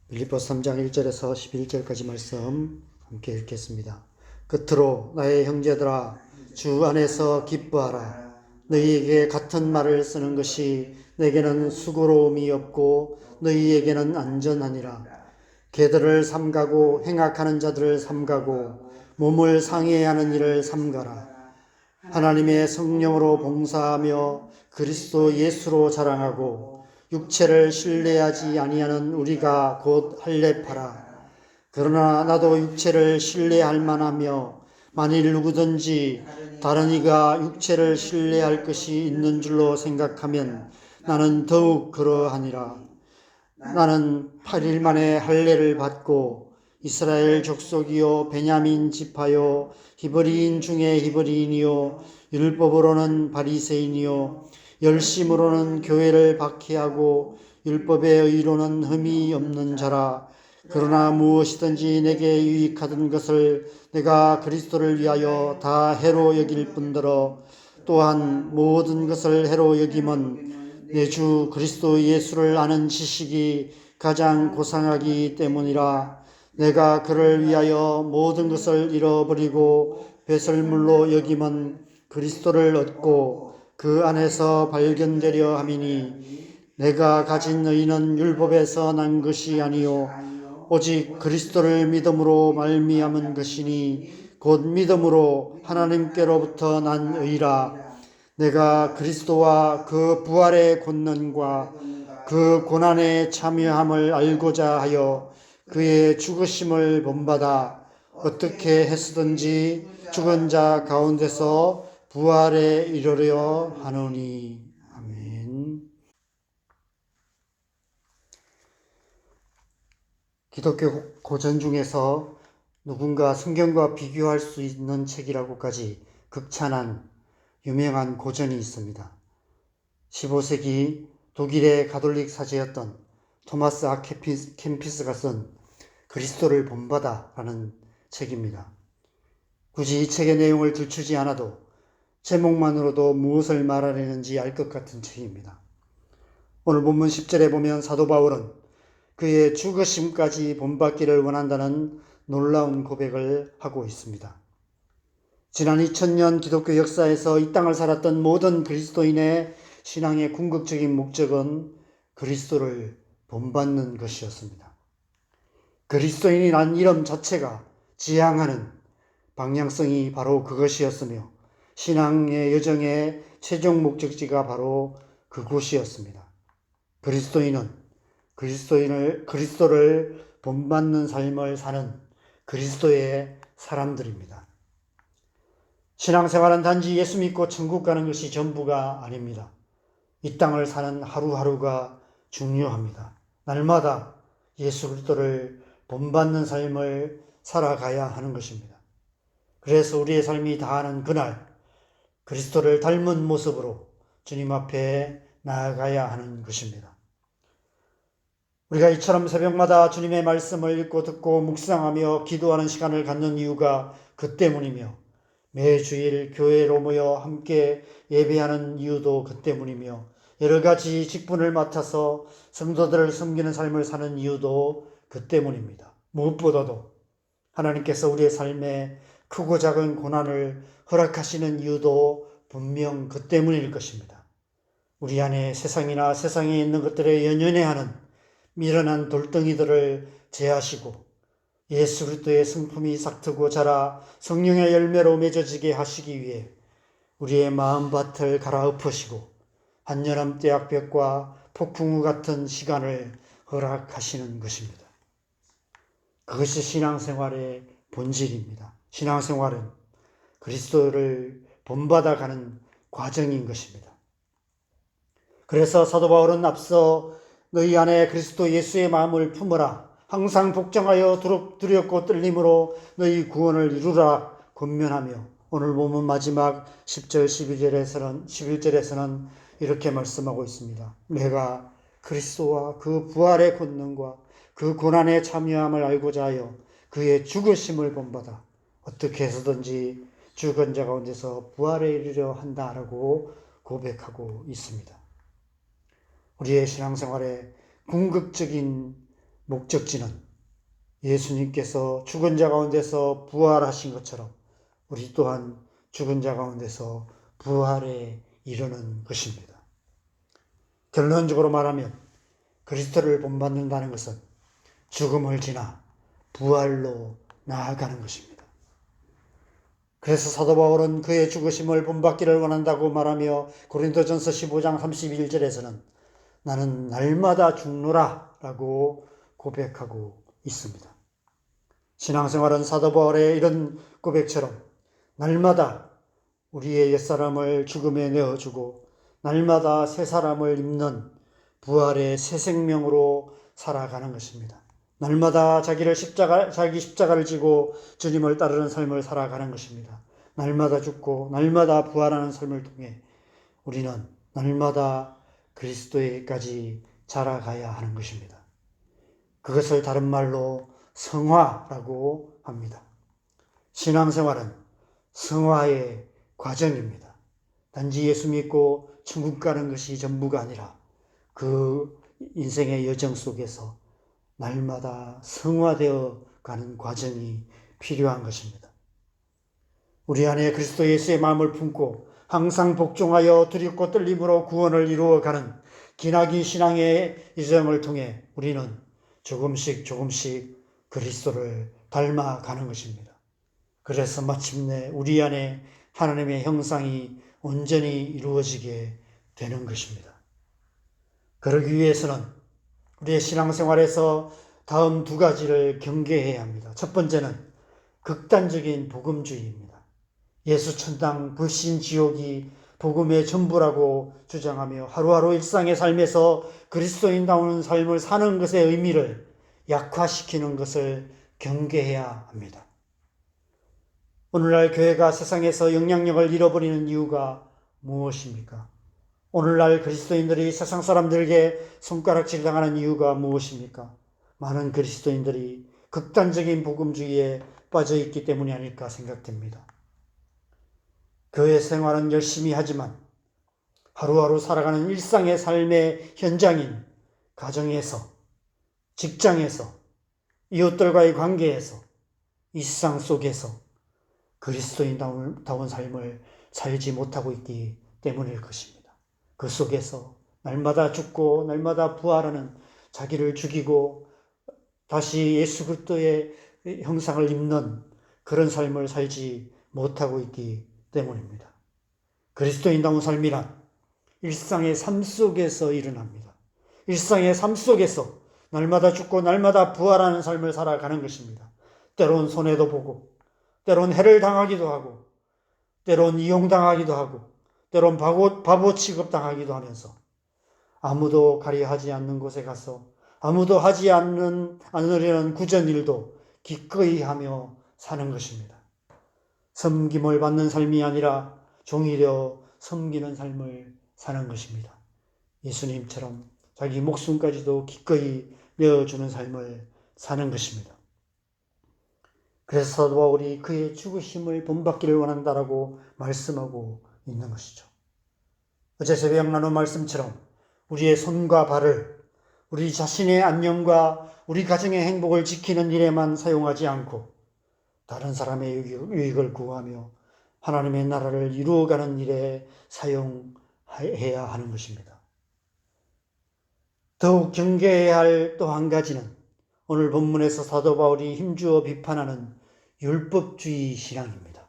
빌립보서 3장 1절에서 11절까지 말씀 함께 읽겠습니다. 끝으로 나의 형제들아 주 안에서 기뻐하라. 너희에게 같은 말을 쓰는 것이 내게는 수고로움이 없고 너희에게는 안전하니라. 개들을 삼가고 행악하는 자들을 삼가고 몸을 상해하는 일을 삼가라. 하나님의 성령으로 봉사하며 그리스도 예수로 자랑하고 육체를 신뢰하지 아니하는 우리가 곧 할례파라. 그러나 나도 육체를 신뢰할 만하며 만일 누구든지 다른 이가 육체를 신뢰할 것이 있는 줄로 생각하면 나는 더욱 그러하니라. 나는 8일 만에 할례를 받고 이스라엘 족속이요 베냐민 지파요 히브리인 중에 히브리인이요 율법으로는 바리새인이요 열심으로는 교회를 박해하고 율법의 의로는 흠이 없는 자라. 그러나 무엇이든지 내게 유익하던 것을 내가 그리스도를 위하여 다 해로 여길 뿐더러 또한 모든 것을 해로 여김은 내 주 그리스도 예수를 아는 지식이 가장 고상하기 때문이라. 내가 그를 위하여 모든 것을 잃어버리고 배설물로 여김은 그리스도를 얻고 그 안에서 발견되려 함이니 내가 가진 의는 율법에서 난 것이 아니요 오직 그리스도를 믿음으로 말미암은 것이니 곧 믿음으로 하나님께로부터 난 의라. 내가 그리스도와 그 부활의 권능과 그 고난에 참여함을 알고자 하여 그의 죽으심을 본받아 어떻게 해서든지 죽은 자 가운데서 부활에 이르려 하노니. 아멘. 기독교 고전 중에서 누군가 성경과 비교할 수 있는 책이라고까지 극찬한 유명한 고전이 있습니다. 15세기 독일의 가톨릭 사제였던 토마스 아 캠피스가 쓴 그리스도를 본받아라는 책입니다. 굳이 이 책의 내용을 들추지 않아도 제목만으로도 무엇을 말하려는지 알 것 같은 책입니다. 오늘 본문 10절에 보면 사도 바울은 그의 죽으심까지 본받기를 원한다는 놀라운 고백을 하고 있습니다. 지난 2000년 기독교 역사에서 이 땅을 살았던 모든 그리스도인의 신앙의 궁극적인 목적은 그리스도를 본받는 것이었습니다. 그리스도인이란 이름 자체가 지향하는 방향성이 바로 그것이었으며 신앙의 여정의 최종 목적지가 바로 그곳이었습니다. 그리스도인은 그리스도를 본받는 삶을 사는 그리스도의 사람들입니다. 신앙생활은 단지 예수 믿고 천국 가는 것이 전부가 아닙니다. 이 땅을 사는 하루하루가 중요합니다. 날마다 예수 그리스도를 본받는 삶을 살아가야 하는 것입니다. 그래서 우리의 삶이 다하는 그날 그리스도를 닮은 모습으로 주님 앞에 나아가야 하는 것입니다. 우리가 이처럼 새벽마다 주님의 말씀을 읽고 듣고 묵상하며 기도하는 시간을 갖는 이유가 그 때문이며 매주일 교회로 모여 함께 예배하는 이유도 그 때문이며 여러 가지 직분을 맡아서 성도들을 섬기는 삶을 사는 이유도 그 때문입니다. 무엇보다도 하나님께서 우리의 삶에 크고 작은 고난을 허락하시는 이유도 분명 그 때문일 것입니다. 우리 안에 세상이나 세상에 있는 것들에 연연해하는 미련한 돌덩이들을 제하시고 예수 그리스도의 성품이 싹트고 자라 성령의 열매로 맺어지게 하시기 위해 우리의 마음밭을 갈아엎으시고 한여름 떼약볕과 폭풍우 같은 시간을 허락하시는 것입니다. 그것이 신앙생활의 본질입니다. 신앙생활은 그리스도를 본받아가는 과정인 것입니다. 그래서 사도 바울은 앞서 너희 안에 그리스도 예수의 마음을 품으라. 항상 복종하여 두렵고 떨림으로 너희 구원을 이루라 권면하며 오늘 본문 마지막 10절 11절에서는 이렇게 말씀하고 있습니다. 내가 그리스도와 그 부활의 권능과 그 고난에 참여함을 알고자 하여 그의 죽으심을 본받아 어떻게 해서든지 죽은 자 가운데서 부활에 이르려 한다라고 고백하고 있습니다. 우리의 신앙생활의 궁극적인 목적지는 예수님께서 죽은 자 가운데서 부활하신 것처럼 우리 또한 죽은 자 가운데서 부활에 이르는 것입니다. 결론적으로 말하면 그리스도를 본받는다는 것은 죽음을 지나 부활로 나아가는 것입니다. 그래서 사도 바울은 그의 죽으심을 본받기를 원한다고 말하며 고린도전서 15장 31절에서는 나는 날마다 죽노라 라고 고백하고 있습니다. 신앙생활은 사도 바울의 이런 고백처럼 날마다 우리의 옛사람을 죽음에 내어주고 날마다 새 사람을 입는 부활의 새 생명으로 살아가는 것입니다. 날마다 자기 십자가를 지고 주님을 따르는 삶을 살아가는 것입니다. 날마다 죽고 날마다 부활하는 삶을 통해 우리는 날마다 그리스도에까지 자라가야 하는 것입니다. 그것을 다른 말로 성화라고 합니다. 신앙생활은 성화의 과정입니다. 단지 예수 믿고 천국 가는 것이 전부가 아니라 그 인생의 여정 속에서 날마다 성화되어 가는 과정이 필요한 것입니다. 우리 안에 그리스도 예수의 마음을 품고 항상 복종하여 두렵고 떨림으로 구원을 이루어가는 기나긴 신앙의 여정을 통해 우리는 조금씩 그리스도를 닮아가는 것입니다. 그래서 마침내 우리 안에 하나님의 형상이 온전히 이루어지게 되는 것입니다. 그러기 위해서는 우리의 신앙생활에서 다음 두 가지를 경계해야 합니다. 첫 번째는 극단적인 복음주의입니다. 예수 천당, 불신 지옥이 복음의 전부라고 주장하며 하루하루 일상의 삶에서 그리스도인다운 삶을 사는 것의 의미를 약화시키는 것을 경계해야 합니다. 오늘날 교회가 세상에서 영향력을 잃어버리는 이유가 무엇입니까? 오늘날 그리스도인들이 세상 사람들에게 손가락질 당하는 이유가 무엇입니까? 많은 그리스도인들이 극단적인 복음주의에 빠져 있기 때문이 아닐까 생각됩니다. 교회 생활은 열심히 하지만 하루하루 살아가는 일상의 삶의 현장인 가정에서, 직장에서, 이웃들과의 관계에서, 이 세상 속에서 그리스도인다운 삶을 살지 못하고 있기 때문일 것입니다. 그 속에서 날마다 죽고 날마다 부활하는 자기를 죽이고 다시 예수 그리스도의 형상을 입는 그런 삶을 살지 못하고 있기 때문입니다. 그리스도인다운 삶이란 일상의 삶 속에서 일어납니다. 일상의 삶 속에서 날마다 죽고 날마다 부활하는 삶을 살아가는 것입니다. 때론 손해도 보고 때론 해를 당하기도 하고 때론 이용당하기도 하고 때론 바보 취급당하기도 하면서 아무도 가리하지 않는 곳에 가서 아무도 하지 않으려는 굳은 일도 기꺼이 하며 사는 것입니다. 섬김을 받는 삶이 아니라 종이 되어 섬기는 삶을 사는 것입니다. 예수님처럼 자기 목숨까지도 기꺼이 내어주는 삶을 사는 것입니다. 그래서 사도 바울이 그의 죽으심을 본받기를 원한다라고 말씀하고 있는 것이죠. 어제 새벽 나눈 말씀처럼 우리의 손과 발을 우리 자신의 안녕과 우리 가정의 행복을 지키는 일에만 사용하지 않고 다른 사람의 유익을 구하며 하나님의 나라를 이루어가는 일에 사용해야 하는 것입니다. 더욱 경계해야 할 또 한 가지는 오늘 본문에서 사도 바울이 힘주어 비판하는 율법주의 신앙입니다.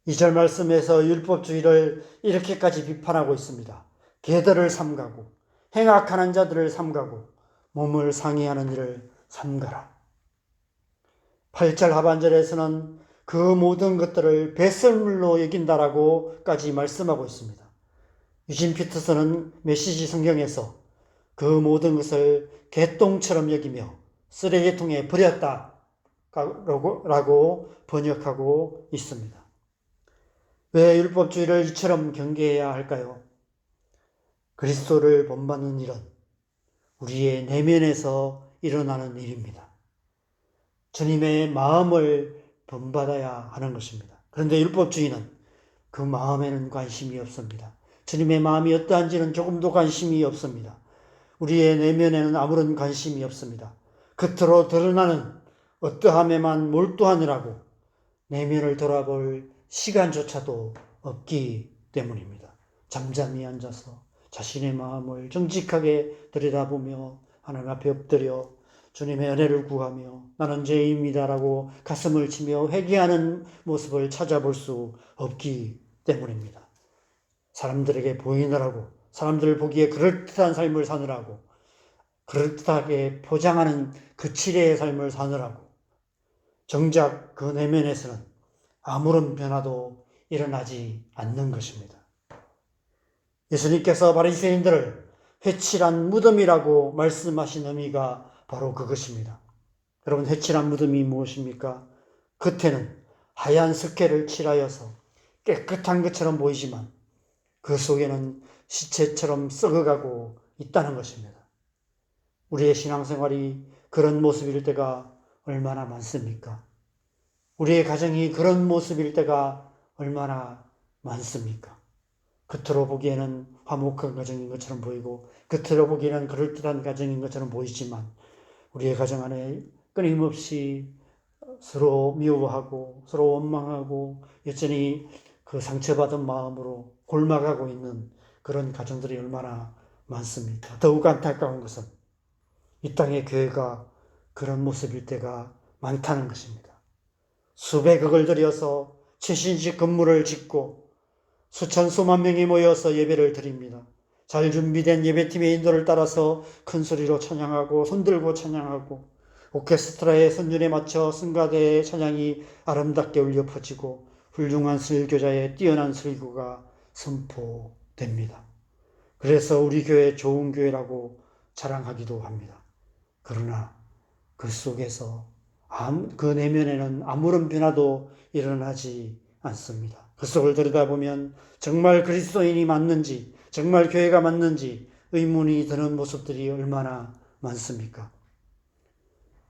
2절 말씀에서 율법주의를 이렇게까지 비판하고 있습니다. 계들을 삼가고 행악하는 자들을 삼가고 몸을 상해하는 일을 삼가라. 8절 하반절에서는 그 모든 것들을 배설물로 여긴다라고까지 말씀하고 있습니다. 유진 피터슨은 메시지 성경에서 그 모든 것을 개똥처럼 여기며 쓰레기통에 버렸다 라고 번역하고 있습니다. 왜 율법주의를 이처럼 경계해야 할까요? 그리스도를 본받는 일은 우리의 내면에서 일어나는 일입니다. 주님의 마음을 본받아야 하는 것입니다. 그런데 율법주의는 그 마음에는 관심이 없습니다. 주님의 마음이 어떠한지는 조금도 관심이 없습니다. 우리의 내면에는 아무런 관심이 없습니다. 겉으로 드러나는 어떠함에만 몰두하느라고 내면을 돌아볼 시간조차도 없기 때문입니다. 잠잠히 앉아서 자신의 마음을 정직하게 들여다보며 하나님 앞에 엎드려 주님의 은혜를 구하며 나는 죄인입니다라고 가슴을 치며 회개하는 모습을 찾아볼 수 없기 때문입니다. 사람들에게 보이느라고, 사람들 보기에 그럴듯한 삶을 사느라고, 그럴듯하게 포장하는 그 치레의 삶을 사느라고 정작 그 내면에서는 아무런 변화도 일어나지 않는 것입니다. 예수님께서 바리새인들을 회칠한 무덤이라고 말씀하신 의미가 바로 그것입니다. 여러분, 회칠한 무덤이 무엇입니까? 겉에는 하얀 석회를 칠하여서 깨끗한 것처럼 보이지만 그 속에는 시체처럼 썩어가고 있다는 것입니다. 우리의 신앙생활이 그런 모습일 때가 얼마나 많습니까? 우리의 가정이 그런 모습일 때가 얼마나 많습니까? 겉으로 보기에는 화목한 가정인 것처럼 보이고 겉으로 보기에는 그럴듯한 가정인 것처럼 보이지만 우리의 가정 안에 끊임없이 서로 미워하고 서로 원망하고 여전히 그 상처받은 마음으로 골마가고 있는 그런 가정들이 얼마나 많습니까? 더욱 안타까운 것은 이 땅의 교회가 그런 모습일 때가 많다는 것입니다. 수백억을 들여서 최신식 건물을 짓고 수천 수만 명이 모여서 예배를 드립니다. 잘 준비된 예배팀의 인도를 따라서 큰 소리로 찬양하고 손들고 찬양하고 오케스트라의 선율에 맞춰 승가대의 찬양이 아름답게 울려 퍼지고 훌륭한 설교자의 뛰어난 설교가 선포됩니다. 그래서 우리 교회 좋은 교회라고 자랑하기도 합니다. 그러나 그 속에서 그 내면에는 아무런 변화도 일어나지 않습니다. 그 속을 들여다보면 정말 그리스도인이 맞는지, 정말 교회가 맞는지 의문이 드는 모습들이 얼마나 많습니까?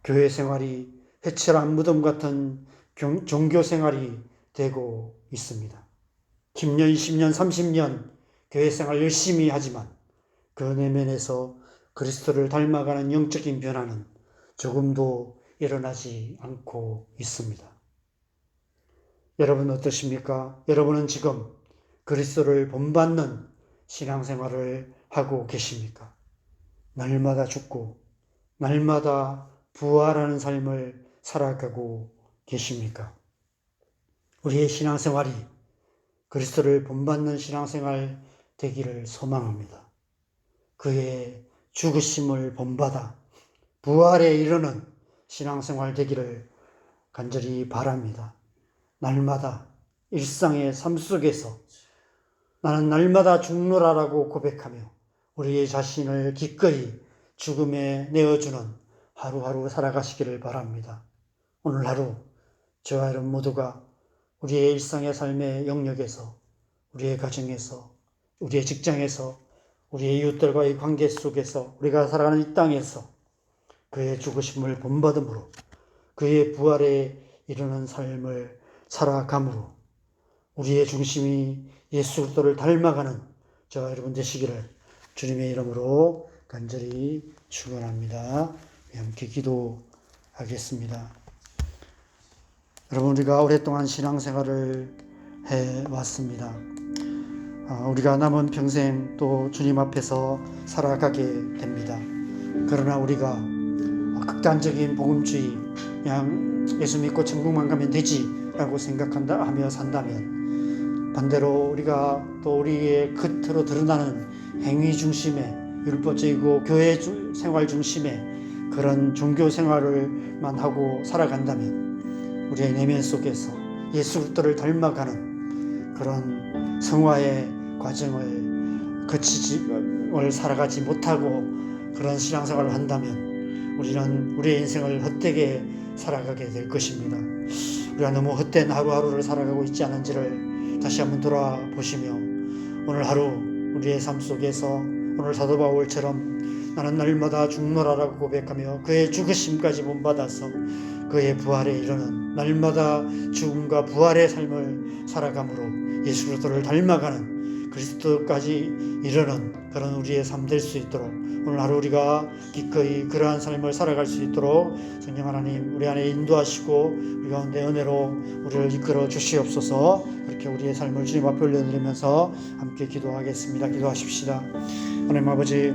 교회 생활이 회칠한 무덤 같은 종교 생활이 되고 있습니다. 10년, 20년, 30년 교회 생활 열심히 하지만 그 내면에서 그리스도를 닮아가는 영적인 변화는 조금도 일어나지 않고 있습니다. 여러분 어떠십니까? 여러분은 지금 그리스도를 본받는 신앙생활을 하고 계십니까? 날마다 죽고 날마다 부활하는 삶을 살아가고 계십니까? 우리의 신앙생활이 그리스도를 본받는 신앙생활 되기를 소망합니다. 그의 죽으심을 본받아 부활에 이르는 신앙생활 되기를 간절히 바랍니다. 날마다 일상의 삶 속에서 나는 날마다 죽노라라고 고백하며 우리의 자신을 기꺼이 죽음에 내어주는 하루하루 살아가시기를 바랍니다. 오늘 하루 저와 여러분 모두가 우리의 일상의 삶의 영역에서, 우리의 가정에서, 우리의 직장에서, 우리의 이웃들과의 관계 속에서, 우리가 살아가는 이 땅에서 그의 죽으심을 본받음으로 그의 부활에 이르는 삶을 살아감으로 우리의 중심이 예수 그리스도를 닮아가는 저와 여러분 되시기를 주님의 이름으로 간절히 축원합니다. 함께 기도하겠습니다. 여러분, 우리가 오랫동안 신앙생활을 해왔습니다. 우리가 남은 평생 또 주님 앞에서 살아가게 됩니다. 그러나 우리가 극단적인 복음주의, 그냥 예수 믿고 천국만 가면 되지 라고 생각한다 하며 산다면, 반대로 우리가 또 우리의 겉으로 드러나는 행위 중심의 율법적이고 교회 생활 중심의 그런 종교 생활을만 하고 살아간다면 우리의 내면 속에서 예수 그리스도를 닮아가는 그런 성화의 과정을 살아가지 못하고 그런 신앙생활을 한다면 우리는 우리의 인생을 헛되게 살아가게 될 것입니다. 우리가 너무 헛된 하루하루를 살아가고 있지 않은지를 다시 한번 돌아보시며 오늘 하루 우리의 삶 속에서 오늘 사도 바울처럼 나는 날마다 죽노라라고 고백하며 그의 죽으심까지 본받아서 그의 부활에 이르는 날마다 죽음과 부활의 삶을 살아감으로 예수 그리스도를 닮아가는 그리스도까지 이르는 그런 우리의 삶 될 수 있도록 오늘 하루 우리가 기꺼이 그러한 삶을 살아갈 수 있도록 성령 하나님 우리 안에 인도하시고 우리 가운데 은혜로 우리를 이끌어 주시옵소서. 그렇게 우리의 삶을 주님 앞에 올려드리면서 함께 기도하겠습니다. 기도하십시다. 하나님 아버지,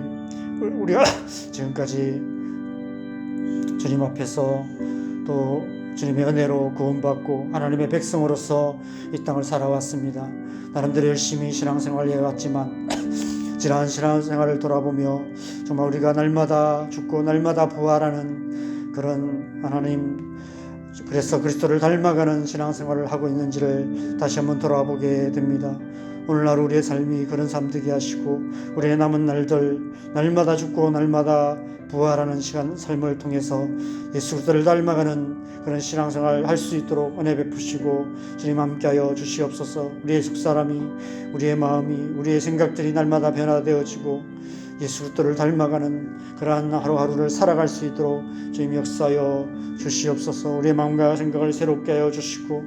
우리가 지금까지 주님 앞에서 또 주님의 은혜로 구원받고 하나님의 백성으로서 이 땅을 살아왔습니다. 나름대로 열심히 신앙생활을 해왔지만 지난 신앙생활을 돌아보며 정말 우리가 날마다 죽고 날마다 부활하는 그런 하나님, 그래서 그리스도를 닮아가는 신앙생활을 하고 있는지를 다시 한번 돌아보게 됩니다. 오늘 하루 우리의 삶이 그런 삶 되게 하시고 우리의 남은 날들 날마다 죽고 날마다 부활하는 시간 삶을 통해서 예수 그리스도를 닮아가는 그런 신앙생활 할 수 있도록 은혜 베푸시고 주님 함께하여 주시옵소서. 우리의 속사람이, 우리의 마음이, 우리의 생각들이 날마다 변화되어지고 예수 그리스도를 닮아가는 그러한 하루하루를 살아갈 수 있도록 주님 역사하여 주시옵소서. 우리의 마음과 생각을 새롭게 하여 주시고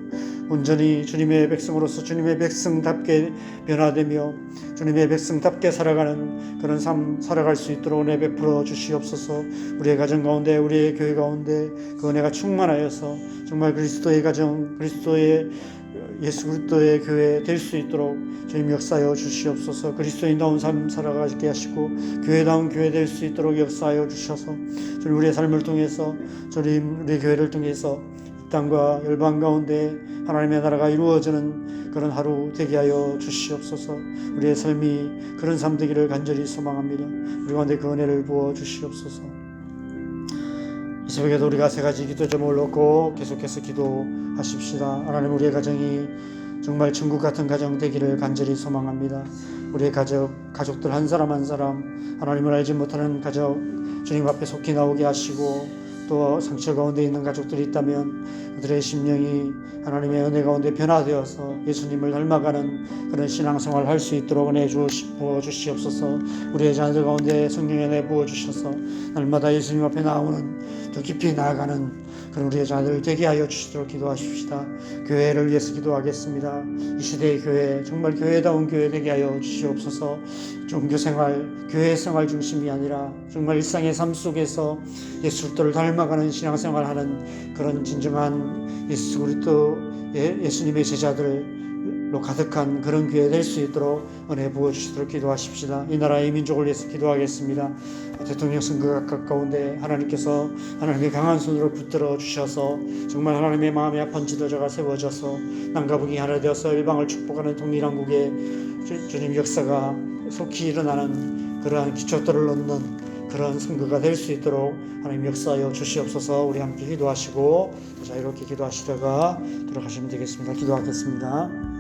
온전히 주님의 백성으로서 주님의 백성답게 변화되며 주님의 백성답게 살아가는 그런 삶 살아갈 수 있도록 은혜 베풀어 주시옵소서. 우리의 가정 가운데, 우리의 교회 가운데 그 은혜가 충만하여서 정말 그리스도의 가정, 그리스도의 예수 그리스도의 교회 될 수 있도록 주님 역사하여 주시옵소서. 그리스도인다운 삶 살아가게 하시고 교회다운 교회 될 수 있도록 역사하여 주셔서 주님 우리의 삶을 통해서 주님 우리의 교회를 통해서 이 땅과 열방 가운데 하나님의 나라가 이루어지는 그런 하루 되게 하여 주시옵소서. 우리의 삶이 그런 삶 되기를 간절히 소망합니다. 우리 가운데 그 은혜를 부어 주시옵소서. 이 새벽에도 우리가 세 가지 기도 제목을 놓고 계속해서 기도하십시다. 하나님, 우리의 가정이 정말 천국 같은 가정 되기를 간절히 소망합니다. 우리의 가족들 한 사람 한 사람 하나님을 알지 못하는 가족 주님 앞에 속히 나오게 하시고 또 상처 가운데 있는 가족들이 있다면 그들의 심령이 하나님의 은혜 가운데 변화되어서 예수님을 닮아가는 그런 신앙생활을 할 수 있도록 은혜 부어 주시옵소서. 우리의 자녀들 가운데 성령의 은혜 부어 주셔서 날마다 예수님 앞에 나오는 더 깊이 나아가는 그런 우리의 자녀들 되게 하여 주시도록 기도하십시다. 교회를 위해서 기도하겠습니다. 이 시대의 교회, 정말 교회다운 교회 되게 하여 주시옵소서. 종교생활, 교회생활 중심이 아니라 정말 일상의 삶 속에서 예수 그리스도를 닮아가는 신앙생활하는 그런 진정한 예수 그리스도 예수님의 제자들로 가득한 그런 교회 될 수 있도록 은혜 부어주시도록 기도하십시다. 이 나라의 민족을 위해서 기도하겠습니다. 대통령 선거가 가까운데 하나님께서 하나님의 강한 손으로 붙들어 주셔서 정말 하나님의 마음에 아픈 지도자가 세워져서 남과 북이 하나 되어서 일방을 축복하는 통일한국의 주님 역사가 속히 일어나는 그러한 기초들을 놓는 그런 선거가 될 수 있도록 하나님 역사하여 주시옵소서. 우리 함께 기도하시고 자유롭게 기도하시다가 들어가시면 되겠습니다. 기도하겠습니다.